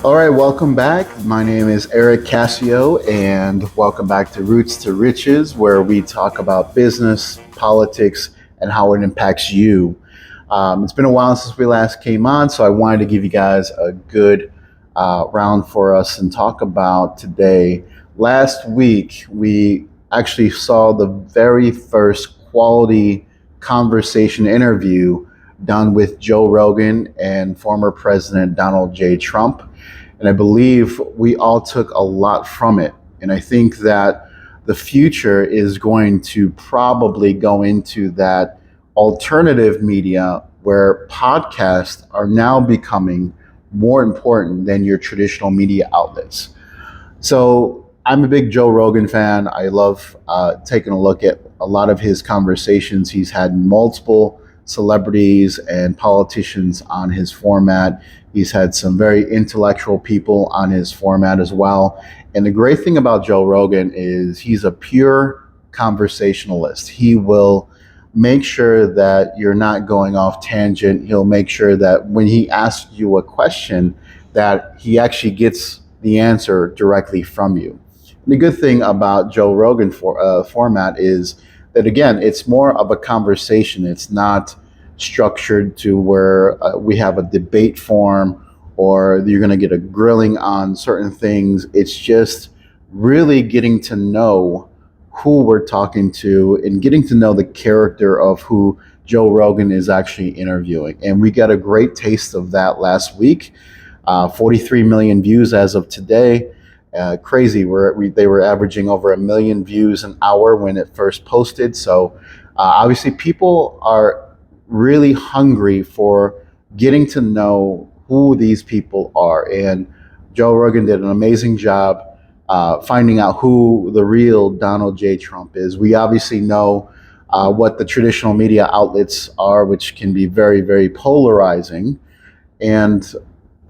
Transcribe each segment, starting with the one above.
All right, welcome back. My name is Eric Cassio, and welcome back to Roots to Riches, where we talk about business, politics, and how it impacts you. It's been a while since we last came on, so I wanted to give you guys a good round for us and talk about today. Last week, we actually saw the very first quality conversation interview done with Joe Rogan and former President Donald J. Trump. And I believe we all took a lot from it. And I think that the future is going to probably go into that alternative media where podcasts are now becoming more important than your traditional media outlets. So I'm a big Joe Rogan fan. I love taking a look at a lot of his conversations. He's had multiple celebrities and politicians on his format. He's had some very intellectual people on his format as well. And the great thing about Joe Rogan is he's a pure conversationalist. He will make sure that you're not going off tangent. He'll make sure that when he asks you a question, that he actually gets the answer directly from you. And the good thing about Joe Rogan format is that, again, it's more of a conversation. It's not structured to where we have a debate form or you're going to get a grilling on certain things. It's just really getting to know who we're talking to and getting to know the character of who Joe Rogan is actually interviewing. And we got a great taste of that last week. 43 million views as of today. Crazy. They were averaging over 1 million views an hour when it first posted. So obviously people are really hungry for getting to know who these people are. And Joe Rogan did an amazing job finding out who the real Donald J. Trump is. We obviously know what the traditional media outlets are, which can be very, very polarizing. And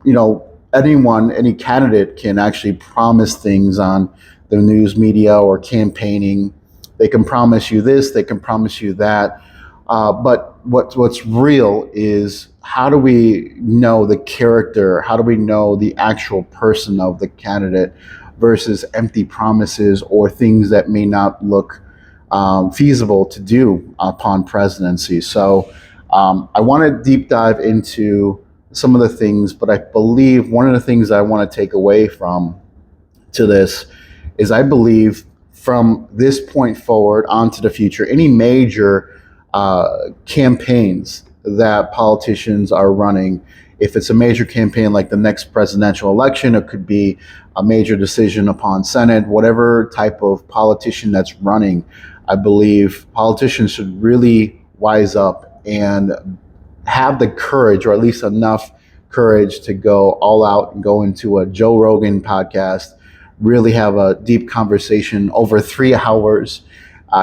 any candidate can actually promise things on the news media or campaigning. They can promise you this, they can promise you that. But what's real is, how do we know the character? How do we know the actual person of the candidate versus empty promises or things that may not look feasible to do upon presidency? So I want to deep dive into some of the things, but I believe one of the things I want to take away from to this is, I believe from this point forward onto the future, any major campaigns that politicians are running, if it's a major campaign like the next presidential election, it could be a major decision upon Senate, whatever type of politician that's running, I believe politicians should really wise up and have the courage, or at least enough courage, to go all out and go into a Joe Rogan podcast, really have a deep conversation over 3 hours.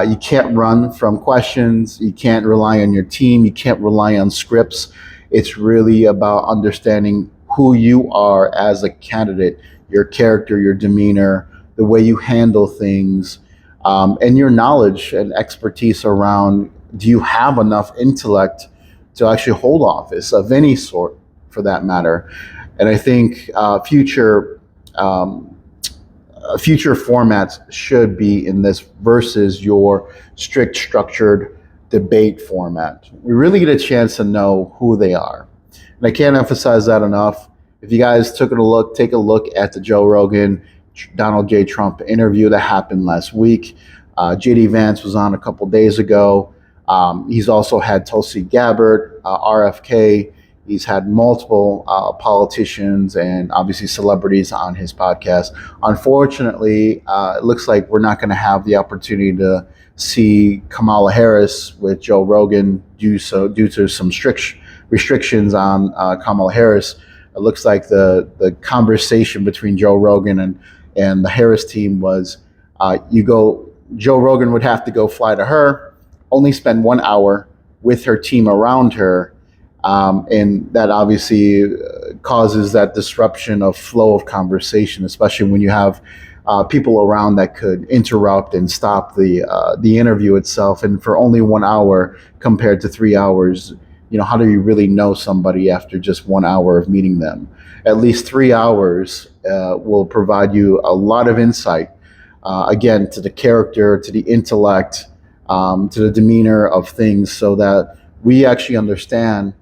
You can't run from questions. You can't rely on your team. You can't rely on scripts. It's really about understanding who you are as a candidate, your character, your demeanor, the way you handle things, and your knowledge and expertise around, do you have enough intellect to actually hold office of any sort, for that matter. And I think future formats should be in this versus your strict structured debate format. We really get a chance to know who they are. And I can't emphasize that enough. If you guys take a look at the Joe Rogan, Donald J. Trump interview that happened last week. JD Vance was on a couple days ago. He's also had Tulsi Gabbard, RFK. He's had multiple politicians and obviously celebrities on his podcast. Unfortunately, it looks like we're not going to have the opportunity to see Kamala Harris with Joe Rogan due to some strict restrictions on Kamala Harris. It looks like the conversation between Joe Rogan and the Harris team was, Joe Rogan would have to go fly to her, only spend 1 hour with her team around her. And that obviously causes that disruption of flow of conversation, especially when you have people around that could interrupt and stop the interview itself. And for only 1 hour compared to 3 hours, how do you really know somebody after just 1 hour of meeting them? At least 3 hours will provide you a lot of insight, again, to the character, to the intellect, to the demeanor of things, so that we actually understand,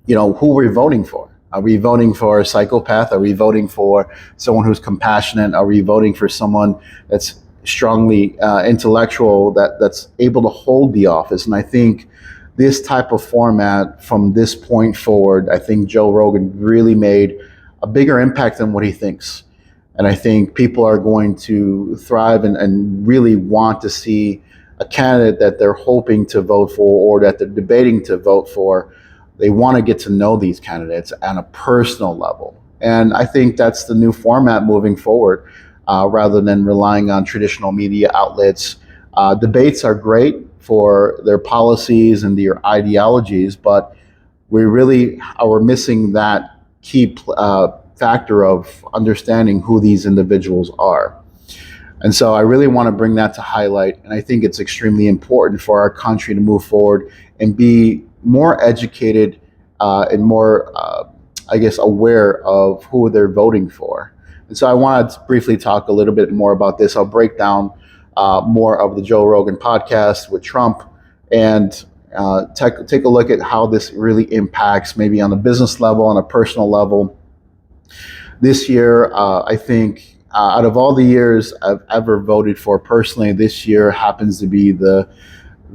who we're voting for. Are we voting for a psychopath? Are we voting for someone who's compassionate? Are we voting for someone that's strongly intellectual, that's able to hold the office? And I think this type of format, from this point forward, I think Joe Rogan really made a bigger impact than what he thinks. And I think people are going to thrive and really want to see a candidate that they're hoping to vote for, or that they're debating to vote for. They want to get to know these candidates on a personal level. And I think that's the new format moving forward, rather than relying on traditional media outlets. Debates are great for their policies and their ideologies, but we really are missing that key factor of understanding who these individuals are. And so I really want to bring that to highlight. And I think it's extremely important for our country to move forward and be more educated, and more, I guess, aware of who they're voting for. And so I wanted to briefly talk a little bit more about this. I'll break down more of the Joe Rogan podcast with Trump, and take a look at how this really impacts, maybe on a business level, on a personal level. This year, I think, out of all the years I've ever voted for personally, this year happens to be the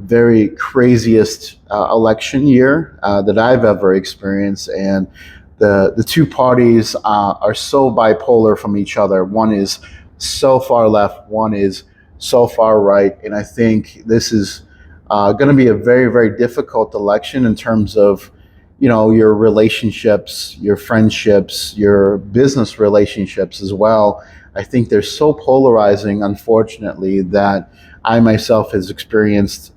very craziest election year that I've ever experienced. And the two parties are so bipolar from each other. One is so far left, one is so far right. And I think this is going to be a very, very difficult election in terms of, your relationships, your friendships, your business relationships as well. I think they're so polarizing, unfortunately, that I myself has experienced,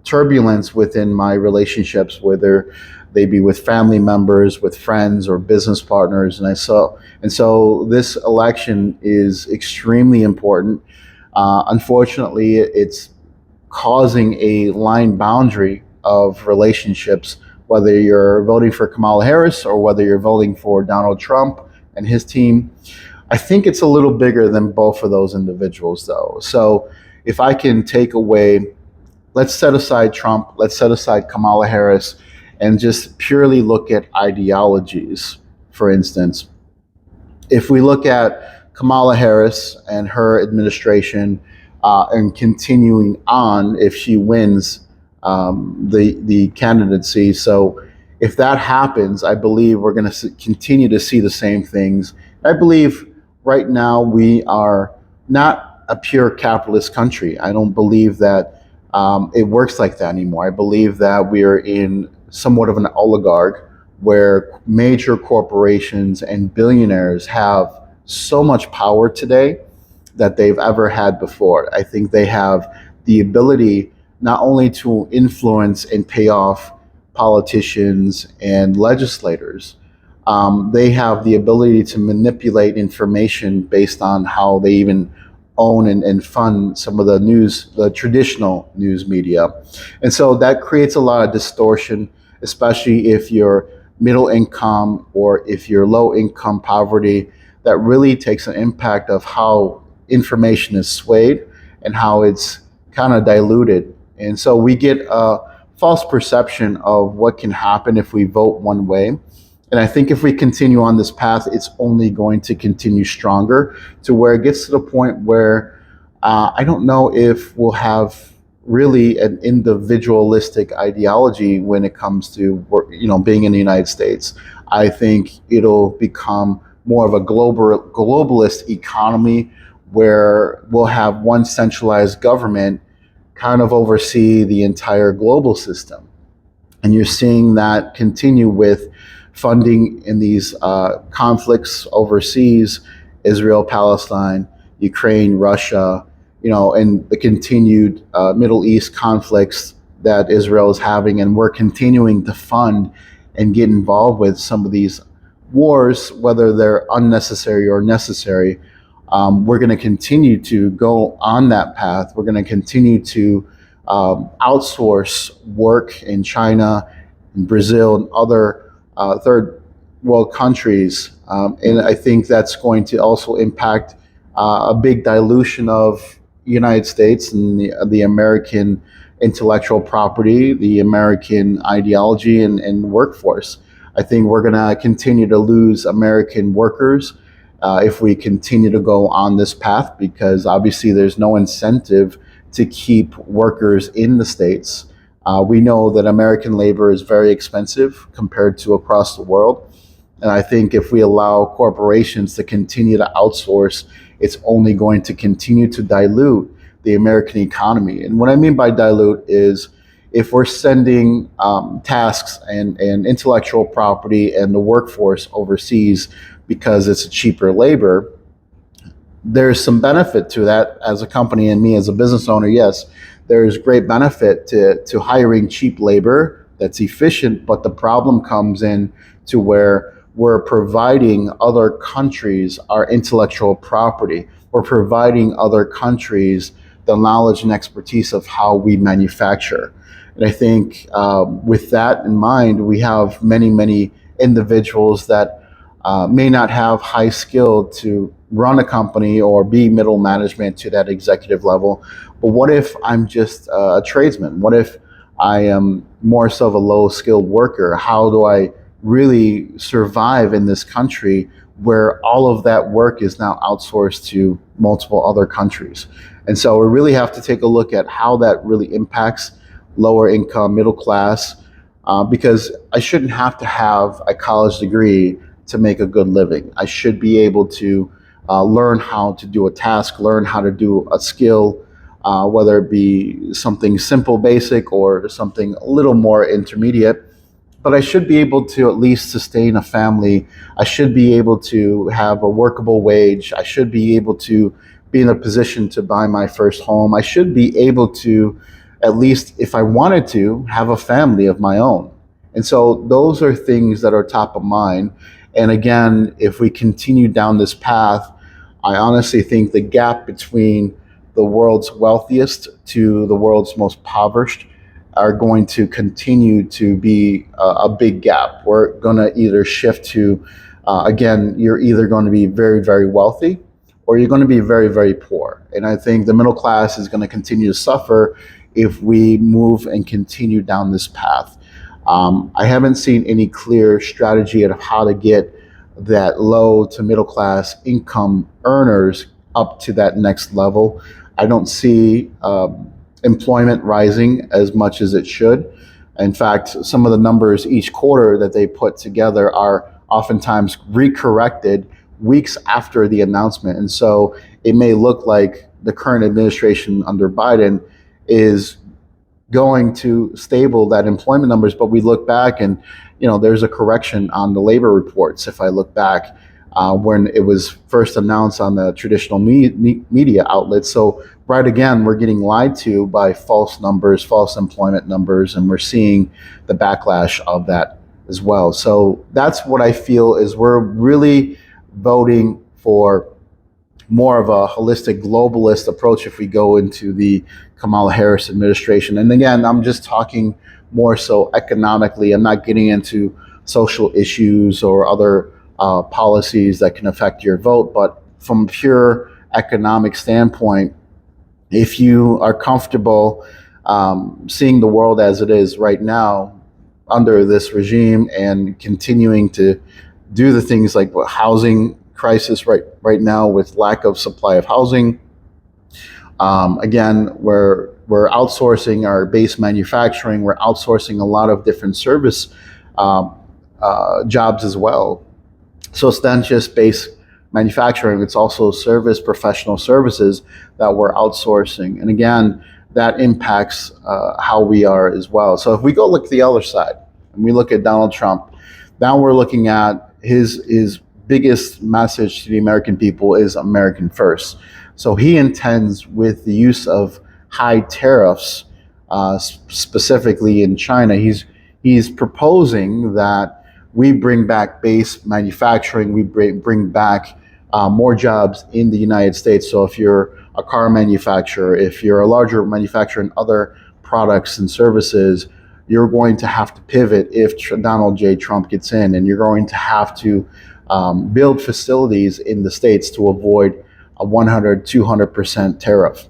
turbulence within my relationships, whether they be with family members, with friends, or business partners. And so this election is extremely important. Unfortunately, it's causing a line boundary of relationships, whether you're voting for Kamala Harris or whether you're voting for Donald Trump and his team. I think it's a little bigger than both of those individuals, though. So if I can take away, let's set aside Trump, let's set aside Kamala Harris, and just purely look at ideologies, for instance. If we look at Kamala Harris and her administration, and continuing on, if she wins the candidacy. So if that happens, I believe we're going to continue to see the same things. I believe right now we are not a pure capitalist country. I don't believe that it works like that anymore. I believe that we are in somewhat of an oligarch, where major corporations and billionaires have so much power today that they've ever had before. I think they have the ability not only to influence and pay off politicians and legislators, they have the ability to manipulate information based on how they even own and fund some of the traditional news media. And so that creates a lot of distortion, especially if you're middle income or if you're low income poverty. That really takes an impact of how information is swayed and how it's kind of diluted. And so we get a false perception of what can happen if we vote one way. And I think if we continue on this path, it's only going to continue stronger, to where it gets to the point where I don't know if we'll have really an individualistic ideology when it comes to being in the United States. I think it'll become more of a globalist economy, where we'll have one centralized government kind of oversee the entire global system. And you're seeing that continue with funding in these conflicts overseas: Israel, Palestine, Ukraine, Russia, and the continued Middle East conflicts that Israel is having. And we're continuing to fund and get involved with some of these wars, whether they're unnecessary or necessary. We're going to continue to go on that path. We're going to continue to outsource work in China, in Brazil, and other third world countries. And I think that's going to also impact a big dilution of United States and the American intellectual property, the American ideology and workforce. I think we're going to continue to lose American workers if we continue to go on this path, because obviously there's no incentive to keep workers in the States. We know that American labor is very expensive compared to across the world. And I think if we allow corporations to continue to outsource, it's only going to continue to dilute the American economy. And what I mean by dilute is if we're sending tasks and intellectual property and the workforce overseas because it's a cheaper labor, there's some benefit to that as a company, and me as a business owner. Yes, there's great benefit to hiring cheap labor that's efficient, but the problem comes in to where we're providing other countries our intellectual property. We're providing other countries the knowledge and expertise of how we manufacture. And I think with that in mind, we have many individuals that may not have high skill to run a company or be middle management to that executive level. But what if I'm just a tradesman? What if I am more so of a low skilled worker? How do I really survive in this country where all of that work is now outsourced to multiple other countries? And so we really have to take a look at how that really impacts lower income, middle class, because I shouldn't have to have a college degree to make a good living. I should be able to learn how to do a task, learn how to do a skill, whether it be something simple, basic, or something a little more intermediate. But I should be able to at least sustain a family. I should be able to have a workable wage. I should be able to be in a position to buy my first home. I should be able to, at least if I wanted to, have a family of my own. And so those are things that are top of mind. And again, if we continue down this path, I honestly think the gap between the world's wealthiest to the world's most impoverished are going to continue to be a big gap. We're going to either shift to, again, you're either going to be very wealthy or you're going to be very poor. And I think the middle class is going to continue to suffer if we move and continue down this path. I haven't seen any clear strategy of how to get that low to middle class income earners up to that next level. I don't see employment rising as much as it should. In fact, some of the numbers each quarter that they put together are oftentimes recorrected weeks after the announcement. And so it may look like the current administration under Biden is going to stable that employment numbers, but we look back and there's a correction on the labor reports. If I look back when it was first announced on the traditional media outlets, so right again we're getting lied to by false numbers, false employment numbers, and we're seeing the backlash of that as well. So that's what I feel is we're really voting for more of a holistic globalist approach if we go into the Kamala Harris administration. And again, I'm just talking more so economically. I'm not getting into social issues or other policies that can affect your vote. But from a pure economic standpoint, if you are comfortable seeing the world as it is right now under this regime and continuing to do the things like housing crisis right now with lack of supply of housing. Again, we're outsourcing our base manufacturing. We're outsourcing a lot of different service jobs as well. So it's not just base manufacturing, it's also service, professional services that we're outsourcing. And again, that impacts how we are as well. So if we go look at the other side and we look at Donald Trump, now we're looking at his biggest message to the American people is American first. So he intends, with the use of high tariffs, specifically in China, he's proposing that we bring back base manufacturing, we bring back more jobs in the United States. So if you're a car manufacturer, if you're a larger manufacturer in other products and services, you're going to have to pivot if Donald J. Trump gets in, and you're going to have to build facilities in the States to avoid a 100, 200% tariff.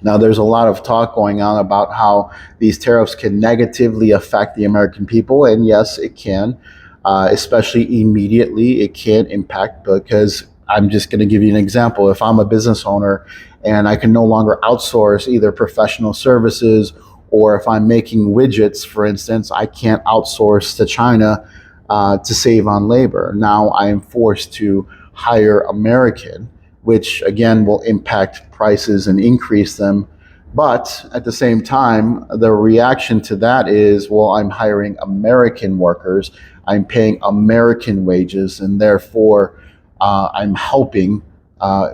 Now, there's a lot of talk going on about how these tariffs can negatively affect the American people, and yes, it can, especially immediately. It can impact, because I'm just going to give you an example. If I'm a business owner and I can no longer outsource either professional services, or if I'm making widgets, for instance, I can't outsource to China to save on labor. Now I am forced to hire American, which again will impact prices and increase them. But at the same time, the reaction to that is, well, I'm hiring American workers, I'm paying American wages, and therefore I'm helping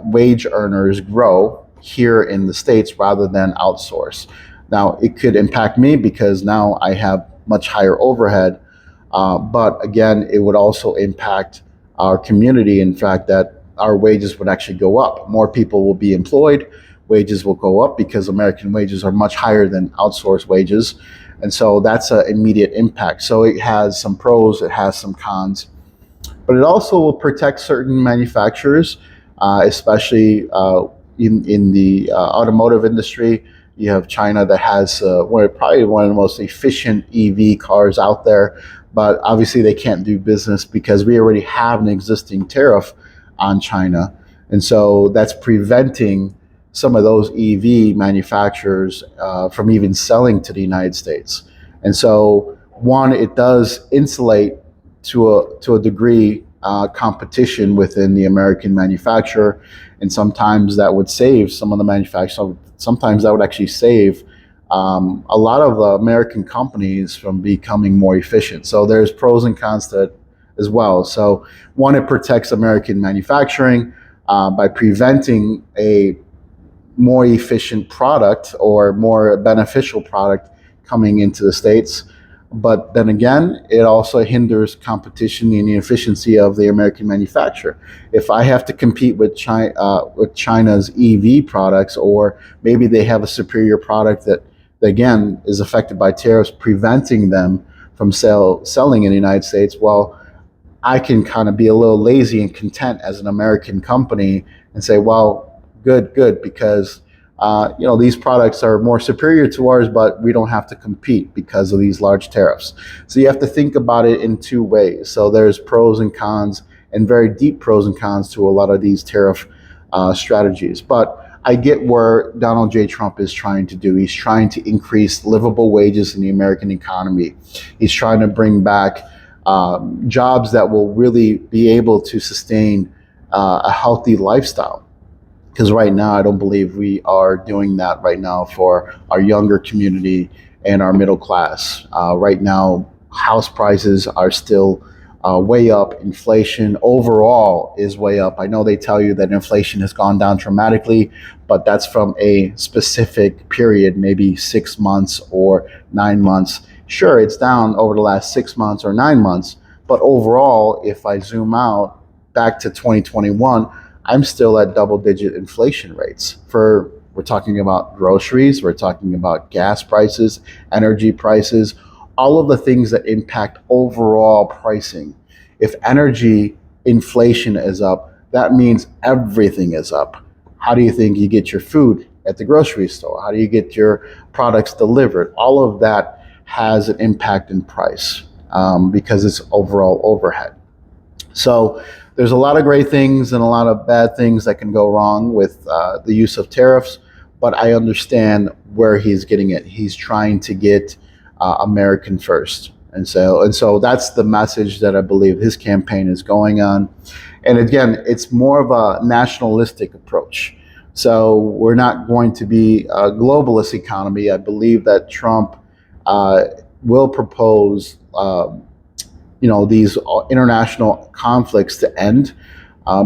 wage earners grow here in the States rather than outsource. Now, it could impact me because now I have much higher overhead, but again, it would also impact our community. In fact, that our wages would actually go up. More people will be employed, wages will go up because American wages are much higher than outsourced wages. And so that's an immediate impact. So it has some pros, it has some cons, but it also will protect certain manufacturers, especially in the automotive industry. You have China that has probably one of the most efficient EV cars out there, but obviously they can't do business because we already have an existing tariff on China. And so that's preventing some of those EV manufacturers from even selling to the United States. And so, one, it does insulate to a degree competition within the American manufacturer, and sometimes that would save some of the manufacturers. Sometimes that would actually save a lot of the American companies from becoming more efficient. So there's pros and cons to it as well. So one, it protects American manufacturing by preventing a more efficient product or more beneficial product coming into the States. But then again, it also hinders competition and the efficiency of the American manufacturer. If I have to compete with China's EV products, or maybe they have a superior product that again is affected by tariffs, preventing them from selling in the United States, well, I can kind of be a little lazy and content as an American company and say, well, good, because these products are more superior to ours, but we don't have to compete because of these large tariffs. So you have to think about it in two ways. So there's pros and cons, and very deep pros and cons to a lot of these tariff strategies. But I get where Donald J. Trump is trying to do. He's trying to increase livable wages in the American economy. He's trying to bring back jobs that will really be able to sustain a healthy lifestyle. Because right now, I don't believe we are doing that right now for our younger community and our middle class. Right now, house prices are still way up. Inflation overall is way up. I know they tell you that inflation has gone down dramatically, but that's from a specific period, maybe 6 months or 9 months. Sure, it's down over the last 6 months or 9 months, but overall, if I zoom out back to 2021, I'm still at double-digit inflation rates. We're talking about groceries, we're talking about gas prices, energy prices, all of the things that impact overall pricing. If energy inflation is up, that means everything is up. How do you think you get your food at the grocery store? How do you get your products delivered? All of that has an impact in price because it's overall overhead. So there's a lot of great things and a lot of bad things that can go wrong with the use of tariffs, but I understand where he's getting it. He's trying to get American first. And so that's the message that I believe his campaign is going on. And again, it's more of a nationalistic approach. So we're not going to be a globalist economy. I believe that Trump will propose these international conflicts to end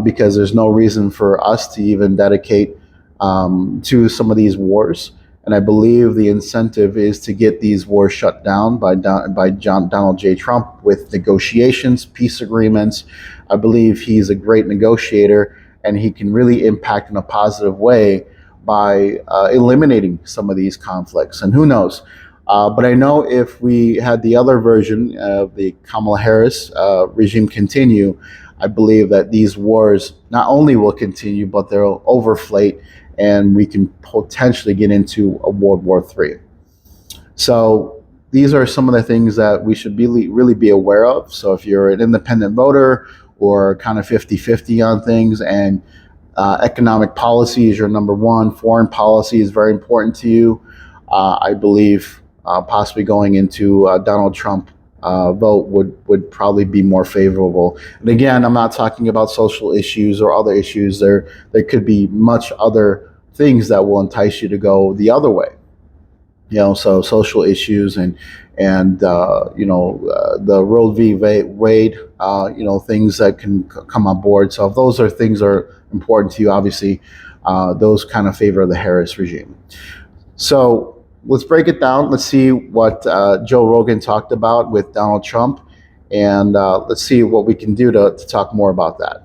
because there's no reason for us to even dedicate to some of these wars. And I believe the incentive is to get these wars shut down by Donald J. Trump with negotiations, peace agreements. I believe he's a great negotiator, and he can really impact in a positive way by eliminating some of these conflicts. And who knows? But I know if we had the other version of the Kamala Harris regime continue, I believe that these wars not only will continue, but they'll overflate, and we can potentially get into a World War III. So these are some of the things that we should really be aware of. So if you're an independent voter or kind of 50-50 on things, and economic policy is your number one, foreign policy is very important to you, I believe possibly going into Donald Trump vote would probably be more favorable. And again, I'm not talking about social issues or other issues. There could be much other things that will entice you to go the other way. So social issues and the Roe v. Wade, things that can come on board. So if those are things are important to you, obviously, those kind of favor the Harris regime. So let's break it down. Let's see what Joe Rogan talked about with Donald Trump, and let's see what we can do to talk more about that.